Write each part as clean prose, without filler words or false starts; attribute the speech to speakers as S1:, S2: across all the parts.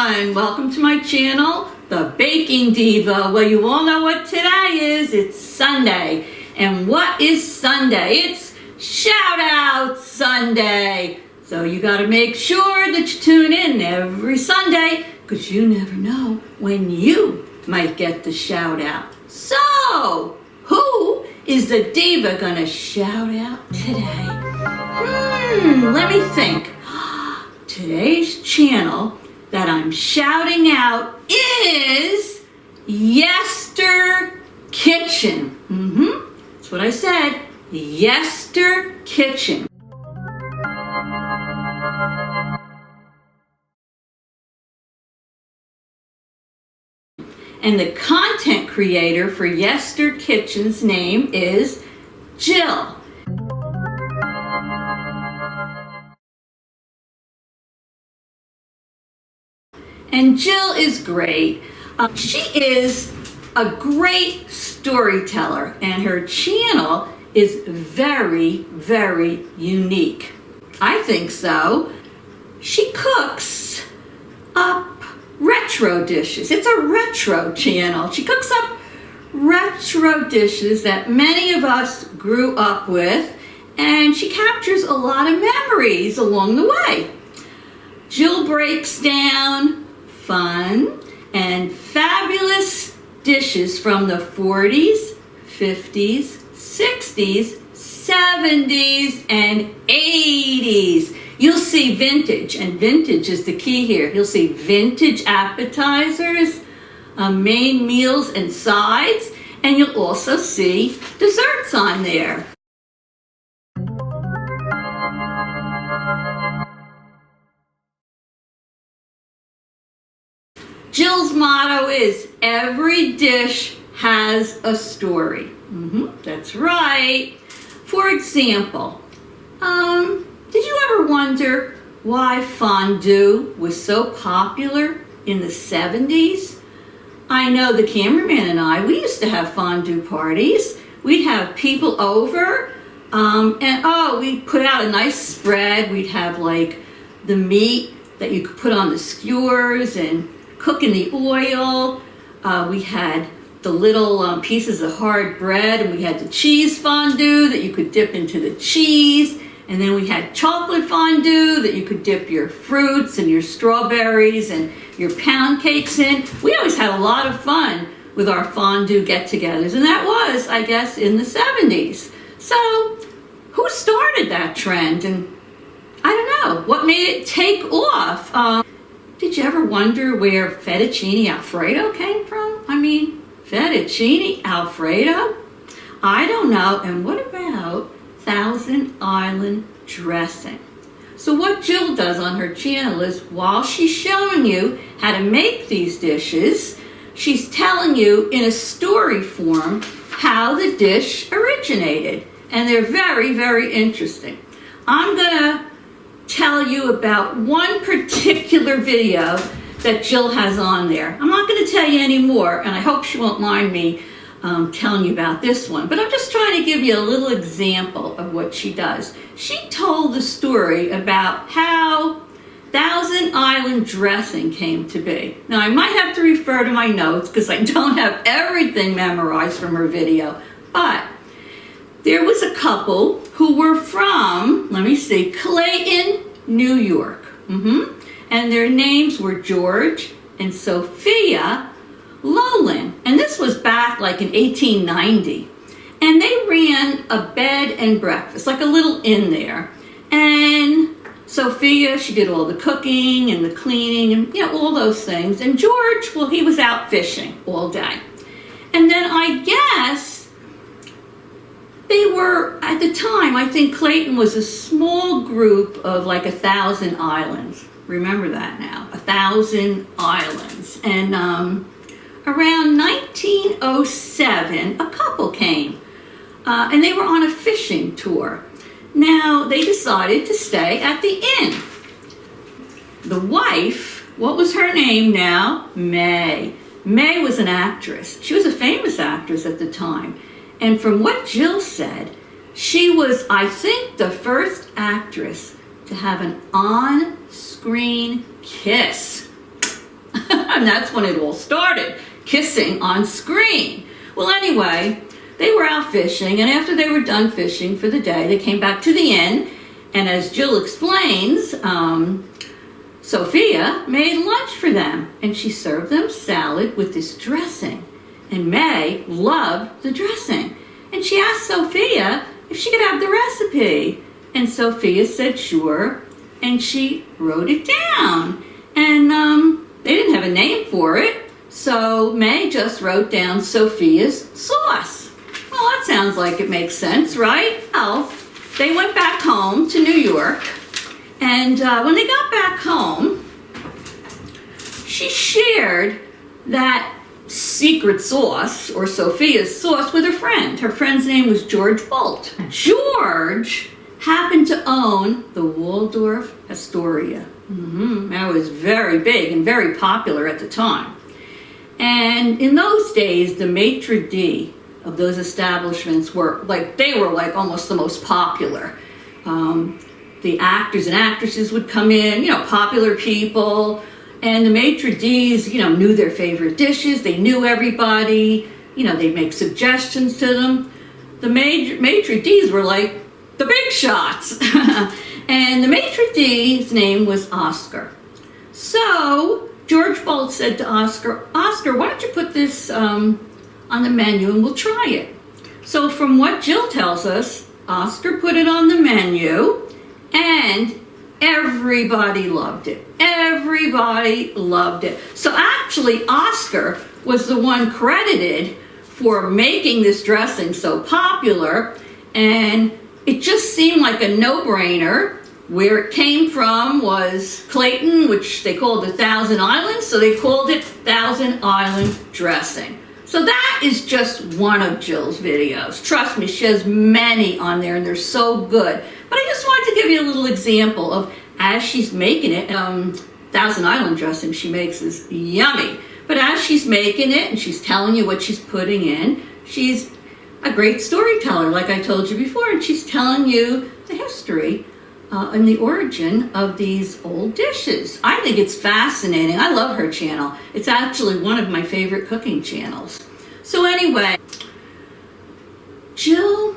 S1: everyone! Welcome to my channel, the Baking Diva. Well, you all know what today is. It's Sunday. And what is Sunday? It's Shoutout Sunday. So you got to make sure that you tune in every Sunday because you never know when you might get the shout out. So, who is the diva going to shout out today? Let me think. Today's channel that I'm shouting out is Yester Kitchen. That's what I said, Yester Kitchen. And the content creator for Yester Kitchen's name is Jill. And Jill is great. She is a great storyteller, and her channel is very, very unique. I think so. She cooks up retro dishes. It's a retro channel. She cooks up retro dishes that many of us grew up with, and she captures a lot of memories along the way. Jill breaks down fun and fabulous dishes from the 40s, 50s, 60s, 70s, and 80s. You'll see vintage, and vintage is the key here. You'll see vintage appetizers, main meals and sides, and you'll also see desserts on there. Jill's motto is, every dish has a story. That's right. For example, did you ever wonder why fondue was so popular in the 70s? I know the cameraman and I, we used to have fondue parties. We'd have people over, and we'd put out a nice spread. We'd have like the meat that you could put on the skewers and cook in the oil. We had the little pieces of hard bread, and we had the cheese fondue that you could dip into the cheese. And then we had chocolate fondue that you could dip your fruits and your strawberries and your pound cakes in. We always had a lot of fun with our fondue get-togethers, and that was, I guess, in the 70s. So, who started that trend? And I don't know, what made it take off? Did you ever wonder where fettuccine alfredo came from? I mean, fettuccine alfredo? I don't know. And what about Thousand Island dressing? So what Jill does on her channel is, while she's showing you how to make these dishes, she's telling you in a story form how the dish originated. And they're very, very interesting. I'm gonna tell you about one particular video that Jill has on there. I'm not going to tell you any more, and I hope she won't mind me telling you about this one, but I'm just trying to give you a little example of what she does. She told the story about how Thousand Island dressing came to be. Now, I might have to refer to my notes because I don't have everything memorized from her video, but there was a couple who were from, Clayton, New York. And their names were George and Sophia Lowland. And this was back like in 1890. And they ran a bed and breakfast, like a little inn there. And Sophia, she did all the cooking and the cleaning and all those things. And George, well, he was out fishing all day. And then I guess they were, at the time, I think Clayton was a small group of like 1,000 islands. Remember that now, 1,000 islands. And around 1907, a couple came, and they were on a fishing tour. Now, they decided to stay at the inn. The wife, what was her name now? May. May was an actress. She was a famous actress at the time. And from what Jill said, she was, I think, the first actress to have an on-screen kiss. And that's when it all started, kissing on screen. Well, anyway, they were out fishing, and after they were done fishing for the day, they came back to the inn, and as Jill explains, Sophia made lunch for them, and she served them salad with this dressing. And May loved the dressing, and she asked Sophia if she could have the recipe. And Sophia said sure, and she wrote it down. And they didn't have a name for it, so May just wrote down Sophia's sauce. Well, that sounds like it makes sense, right? Well, they went back home to New York, and when they got back home, she shared that secret sauce, or Sophia's sauce, with a friend. Her friend's name was George Bolt. George happened to own the Waldorf Astoria. That was very big and very popular at the time. And in those days, the maitre d' of those establishments were like almost the most popular. The actors and actresses would come in, popular people, and the maitre d's, knew their favorite dishes. They knew everybody. They'd make suggestions to them. The maitre d's were like the big shots. And the maitre d's name was Oscar. So George Bolt said to Oscar, why don't you put this on the menu and we'll try it. So from what Jill tells us, Oscar put it on the menu and everybody loved it. Everybody loved it. So actually Oscar was the one credited for making this dressing so popular, and it just seemed like a no-brainer. Where it came from was Clayton, which they called the Thousand Islands, so they called it Thousand Island dressing. So that is just one of Jill's videos. Trust me, she has many on there, and they're so good. But I just wanted to give you a little example of, as she's making it, Thousand Island dressing she makes is yummy. But as she's making it, and she's telling you what she's putting in, she's a great storyteller, like I told you before, and she's telling you the history and the origin of these old dishes. I think it's fascinating. I love her channel. It's actually one of my favorite cooking channels. So anyway, Jill,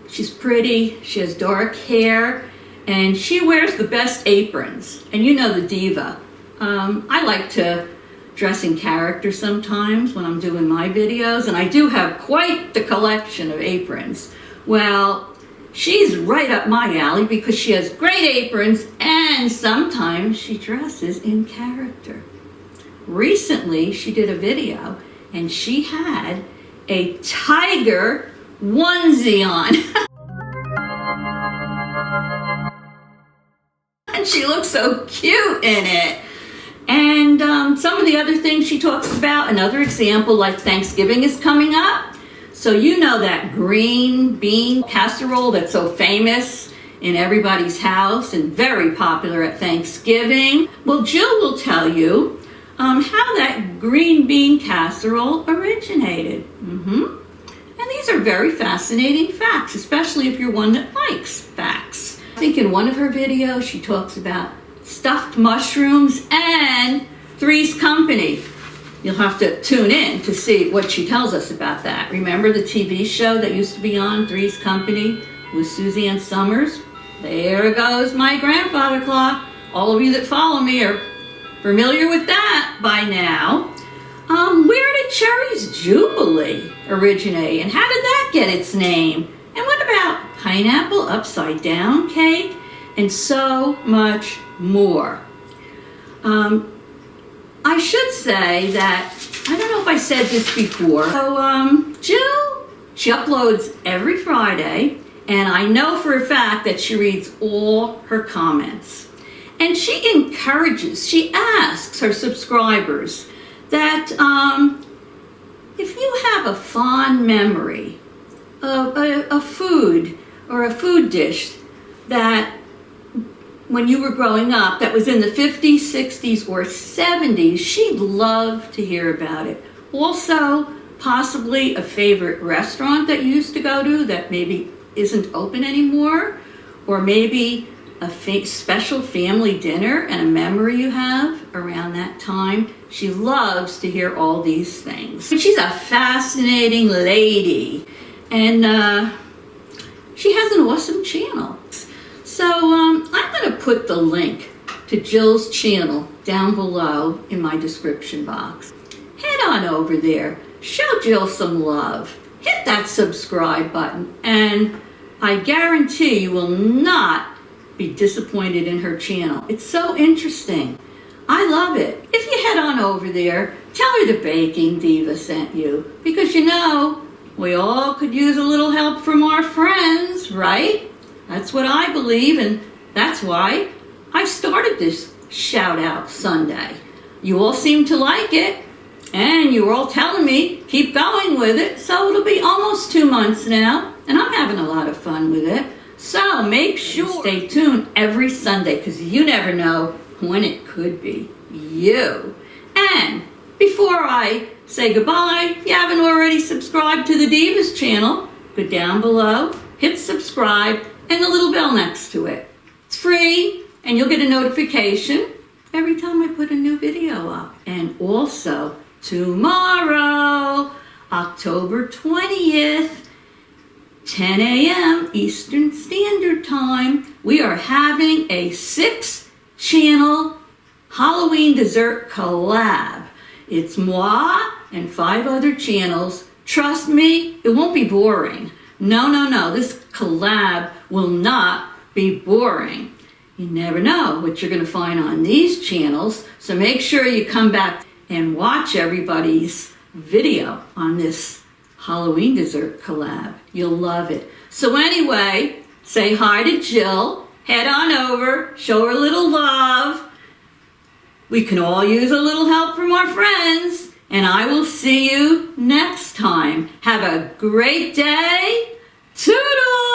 S1: she's pretty, she has dark hair, and she wears the best aprons. And you know the diva. I like to dress in character sometimes when I'm doing my videos, and I do have quite the collection of aprons. Well, she's right up my alley because she has great aprons and sometimes she dresses in character. Recently, she did a video and she had a tiger onesie on. And she looks so cute in it. And some of the other things she talks about, another example, like Thanksgiving is coming up. So you know that green bean casserole that's so famous in everybody's house and very popular at Thanksgiving? Well, Jill will tell you how that green bean casserole originated. And these are very fascinating facts, especially if you're one that likes facts. I think in one of her videos she talks about stuffed mushrooms and Three's Company. You'll have to tune in to see what she tells us about that. Remember the TV show that used to be on, Three's Company, with Suzanne Summers? There goes my grandfather clock. All of you that follow me are familiar with that by now. Where did Cherry's Jubilee originate, and how did that get its name? And what about pineapple upside down cake? And so much more. I should say that, I don't know if I said this before, so Jill, she uploads every Friday, and I know for a fact that she reads all her comments. And she encourages, she asks her subscribers that if you have a fond memory of a food or a food dish that when you were growing up, that was in the 50s, 60s, or 70s, she'd love to hear about it. Also, possibly a favorite restaurant that you used to go to that maybe isn't open anymore, or maybe a special family dinner and a memory you have around that time. She loves to hear all these things. But she's a fascinating lady, and she has an awesome channel. So I'm going to put the link to Jill's channel down below in my description box. Head on over there, show Jill some love, hit that subscribe button, and I guarantee you will not be disappointed in her channel. It's so interesting. I love it. If you head on over there, tell her the Baking Diva sent you, because you know, we all could use a little help from our friends, right? That's what I believe, and that's why I started this Shoutout Sunday. You all seem to like it, and you were all telling me, keep going with it, so it'll be almost 2 months now, and I'm having a lot of fun with it. So make sure stay tuned every Sunday, because you never know when it could be you. And before I say goodbye, if you haven't already subscribed to the Divas channel, go down below, hit subscribe, and the little bell next to it. It's free, and you'll get a notification every time I put a new video up. And also, tomorrow, October 20th, 10 a.m. Eastern Standard Time, we are having a 6-channel Halloween dessert collab. It's moi and 5 other channels. Trust me, it won't be boring. No, this collab will not be boring. You never know what you're going to find on these channels, so make sure you come back and watch everybody's video on this Halloween dessert collab. You'll love it. So anyway, say hi to Jill, head on over, show her a little love. We can all use a little help from our friends, and I will see you next time. Have a great day. Toodles!